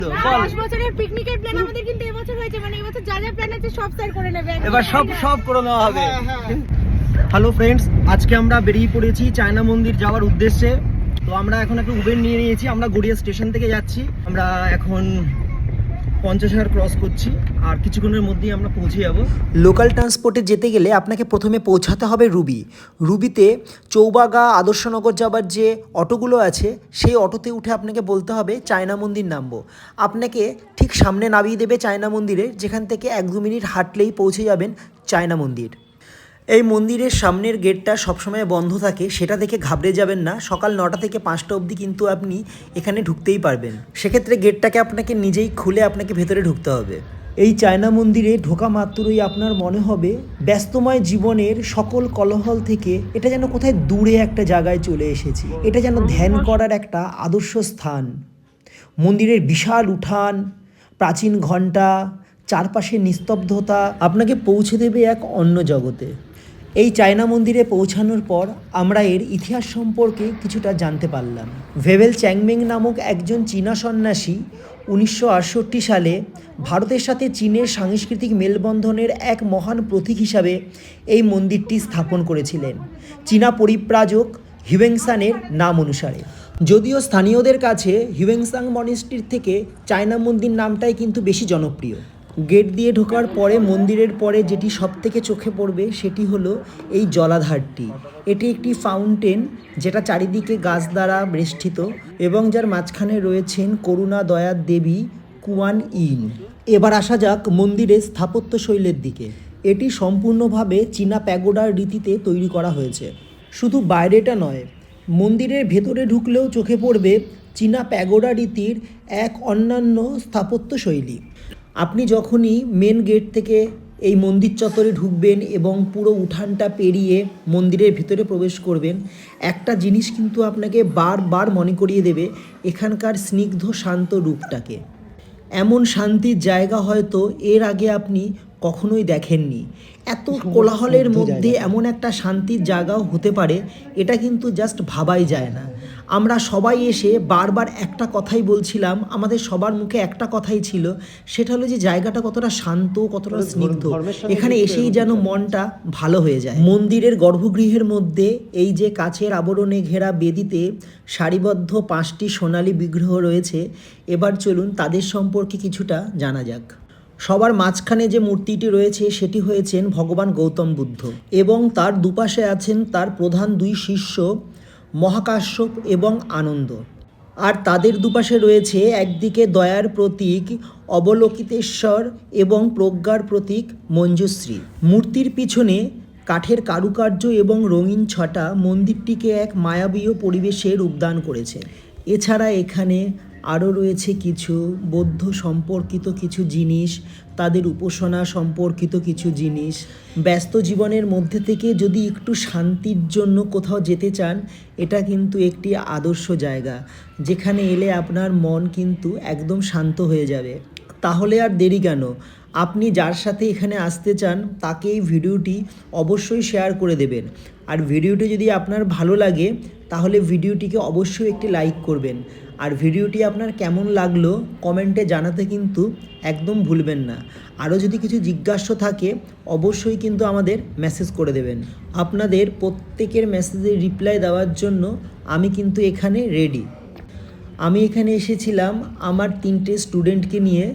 10 বছরের পিকনিকের প্ল্যান আমাদের কিন্তু এবছর হয়েছে, মানে এবছর যা যা প্ল্যান আছে সব স্যার করে নেবে, এবার সব করে নেওয়া হবে। হ্যালো ফ্রেন্ডস, আজকে আমরা বেরিয়ে পড়েছি চায়না মন্দির যাওয়ার উদ্দেশ্যে। তো আমরা এখন একটা উবের নিয়ে নিয়েছি, আমরা গড়িয়া স্টেশন থেকে যাচ্ছি। আমরা এখন 50,000 ক্রস করছি, আর কিছুক্ষণের মধ্যেই আমরা পৌঁছে যাব। লোকাল ট্রান্সপোর্টে যেতে গেলে আপনাকে প্রথমে পৌঁছাতে হবে রুবিতে চৌবাগা আদর্শনগর যাবার যে অটোগুলো আছে সেই অটোতে উঠে আপনাকে বলতে হবে চায়না মন্দির নামবো। আপনাকে ঠিক সামনে নামিয়ে দেবে চায়না মন্দিরে, যেখান থেকে 1-2 মিনিট হাঁটলেই পৌঁছে যাবেন চায়না মন্দির। এই মন্দিরের সামনের গেটটা সবসময় বন্ধ থাকে, সেটা দেখে ঘাবড়ে যাবেন না। সকাল 9টা থেকে 5টা অবধি কিন্তু আপনি এখানে ঢুকতেই পারবেন। সেক্ষেত্রে গেটটাকে আপনাকে নিজেই খুলে আপনাকে ভেতরে ঢুকতে হবে। এই চায়না মন্দিরে ঢোকা মাত্রই আপনার মনে হবে ব্যস্তময় জীবনের সকল কোলাহল থেকে এটা যেন কোথায় দূরে একটা জায়গায় চলে এসেছি। এটা যেন ধ্যান করার একটা আদর্শ স্থান। মন্দিরের বিশাল উঠান, প্রাচীন ঘণ্টা, চারপাশে নিস্তব্ধতা আপনাকে পৌঁছে দেবে এক অন্য জগতে। এই চায়না মন্দিরে পৌঁছানোর পর আমরা এর ইতিহাস সম্পর্কে কিছুটা জানতে পারলাম। ভেবেল চ্যাংমেং নামক একজন চীনা সন্ন্যাসী 1968 সালে ভারতের সাথে চীনের সাংস্কৃতিক মেলবন্ধনের এক মহান প্রতীক হিসাবে এই মন্দিরটি স্থাপন করেছিলেন চীনা পরিব্রাজক হিউয়েনসাংয়ের নাম অনুসারে। যদিও স্থানীয়দের কাছে হিউয়েনসাং মনিস্ট্রির থেকে চায়না মন্দির নামটাই কিন্তু বেশি জনপ্রিয়। গেট দিয়ে ঢোকার পরে মন্দিরের পরে যেটি সবথেকে চোখে পড়বে সেটি হলো এই জলাধারটি। এটি একটি ফাউন্টেন যেটা চারিদিকে গাছ দ্বারা বেষ্টিত এবং যার মাঝখানে রয়েছেন করুণা দয়ার দেবী কুয়ান ইন। এবার আসা যাক মন্দিরের স্থাপত্য শৈলীর দিকে। এটি সম্পূর্ণভাবে চীনা প্যাগোডার রীতিতে তৈরি করা হয়েছে। শুধু বাইরেটা নয়, মন্দিরের ভেতরে ঢুকলেও চোখে পড়বে চীনা প্যাগোডা রীতির এক অন্যান্য স্থাপত্য শৈলী। আপনি যখনই মেন গেট থেকে এই মন্দির চত্বরে ঢুকবেন এবং পুরো উঠানটা পেরিয়ে মন্দিরের ভিতরে প্রবেশ করবেন, একটা জিনিস কিন্তু আপনাকে বারবার মনে করিয়ে দেবে এখানকার স্নিগ্ধ শান্ত রূপটাকে। এমন শান্তির জায়গা হয়তো এর আগে আপনি কখনোই দেখেননি। এত কোলাহলের মধ্যে এমন একটা শান্তির জায়গাও হতে পারে, এটা কিন্তু জাস্ট ভাবাই যায় না। আমরা সবাই এসে বারবার একটা কথাই বলছিলাম, আমাদের সবার মুখে একটা কথাই ছিল, সেটা হলো যে জায়গাটা কতটা শান্ত, কতটা স্নিগ্ধ। এখানে এসেই যেন মনটা ভালো হয়ে যায়। মন্দিরের গর্ভগৃহের মধ্যে এই যে কাচের আবরণে ঘেরা বেদিতে সারিবদ্ধ 5টি সোনালী বিগ্রহ রয়েছে। এবার চলুন তাদের সম্পর্কে কিছুটা জানা যাক। সবার মাঝখানে যে মূর্তিটি রয়েছে সেটি হয়েছেন ভগবান গৌতম বুদ্ধ, এবং তার দুপাশে আছেন তার প্রধান 2 শিষ্য মহাকাশ্যপ এবং আনন্দ। আর তাদের দুপাশে রয়েছে একদিকে দয়ার প্রতীক অবলোকিতেশ্বর এবং প্রজ্ঞার প্রতীক মঞ্জুশ্রী। মূর্তির পিছনে কাঠের কারুকার্য এবং রঙিন ছটা মন্দিরটিকে এক মায়াবীয় পরিবেশে রূপদান করেছে। এছাড়া এখানে আরও রয়েছে কিছু বৌদ্ধ সম্পর্কিত কিছু জিনিস, তাদের উপাসনা সম্পর্কিত কিছু জিনিস। ব্যস্ত জীবনের মধ্যে থেকে যদি একটু শান্তির জন্য কোথাও যেতে চান, এটা কিন্তু একটি আদর্শ জায়গা, যেখানে এলে আপনার মন কিন্তু একদম শান্ত হয়ে যাবে। তাহলে আর দেরি কেন, আপনি যার সাথে এখানে আসতে চান তাকে এই ভিডিওটি অবশ্যই শেয়ার করে দেবেন। আর ভিডিওটি যদি আপনার ভালো লাগে তাহলে ভিডিওটিকে অবশ্যই একটি লাইক করবেন। আর ভিডিওটি আপনার কেমন লাগলো কমেন্টে জানাতে কিন্তু একদম ভুলবেন না। আরও যদি কিছু জিজ্ঞাসা থাকে অবশ্যই কিন্তু আমাদের মেসেজ করে দেবেন। আপনাদের প্রত্যেকের মেসেজের রিপ্লাই দেওয়ার জন্য আমি কিন্তু এখানে রেডি। আমি এখানে এসেছিলাম আমার 3টে স্টুডেন্টকে নিয়ে।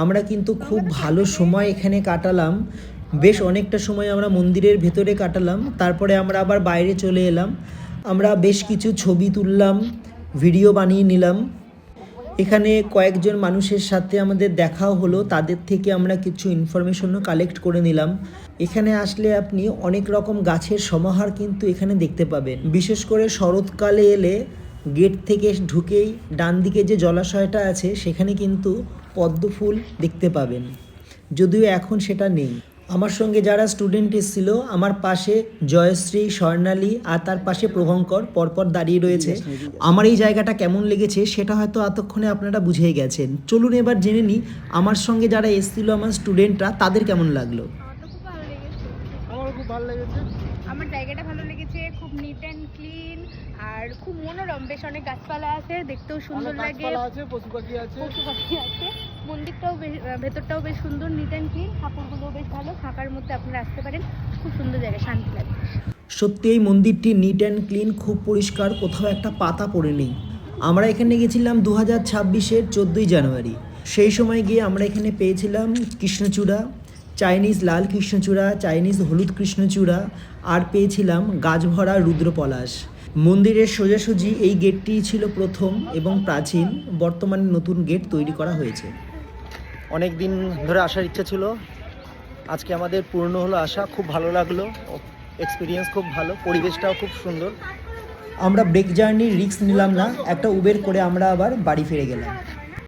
আমরা কিন্তু খুব ভালো সময় এখানে কাটালাম, বেশ অনেকটা সময় আমরা মন্দিরের ভেতরে কাটালাম। তারপরে আমরা আবার বাইরে চলে এলাম। আমরা বেশ কিছু ছবি তুললাম, ভিডিও বানিয়ে নিলাম। এখানে কয়েকজন মানুষের সাথে আমাদের দেখাও হলো, তাদের থেকে আমরা কিছু ইনফরমেশনও কালেক্ট করে নিলাম। এখানে আসলে আপনি অনেক রকম গাছের সমাহার কিন্তু এখানে দেখতে পাবেন। বিশেষ করে শরৎকালে এলে গেট থেকে ঢুকেই ডান দিকে যে জলাশয়টা আছে সেখানে কিন্তু পদ্ম ফুল দেখতে পাবেন, যদিও এখন সেটা নেই। আমার সঙ্গে যারা স্টুডেন্ট এসেছিল, আমার পাশে জয়শ্রী, স্বর্ণালী আর তার পাশে প্রভঙ্কর পরপর দাঁড়িয়ে রয়েছে। আমার এই জায়গাটা কেমন লেগেছে সেটা হয়তো এতক্ষণে আপনারা বুঝেই গেছেন। চলুন এবার জেনে নিই আমার সঙ্গে যারা এসেছিল আমার স্টুডেন্টরা, তাদের কেমন লাগলো। আমার খুব ভালো লেগেছে। আমার জায়গাটা ভালো লেগেছে, খুব নিট অ্যান্ড ক্লিন, আর খুব মনোরম, বেশ অনেক গাছপালা আছে, দেখতেও সুন্দর লাগে, পশু পাখি আছে। মন্দিরটাও বেশ, ভেতরটাও বেশ সুন্দর, নিট অ্যান্ড ক্লিন, ঠাকুরগুলোও বেশ ভালো, ফাঁকার মধ্যে আপনারা আসতে পারেন, খুব সুন্দর জায়গা, শান্তি লাগে। সত্যি এই মন্দিরটি নিট অ্যান্ড ক্লিন, খুব পরিষ্কার, কোথাও একটা পাতা পড়ে নেই। আমরা এখানে গেছিলাম 2026-এর 14ই জানুয়ারি। সেই সময় গিয়ে আমরা এখানে পেয়েছিলাম কৃষ্ণচূড়া, চাইনিজ লাল কৃষ্ণচূড়া, চাইনিজ হলুদ কৃষ্ণচূড়া, আর পেয়েছিলাম গাছভরা রুদ্রপলাশ। মন্দিরের সোজাসুজি এই গেটটি ছিল প্রথম এবং প্রাচীন, বর্তমানে নতুন গেট তৈরি করা হয়েছে। অনেক দিন ধরে আসার ইচ্ছা ছিল, আজকে আমাদের পূর্ণ হলো আশা। খুব ভালো লাগলো, এক্সপিরিয়েন্স খুব ভালো, পরিবেশটাও খুব সুন্দর। আমরা ব্রেক জার্নির রিস্ক নিলাম না, একটা উবের করে আমরা আবার বাড়ি ফিরে গেলাম।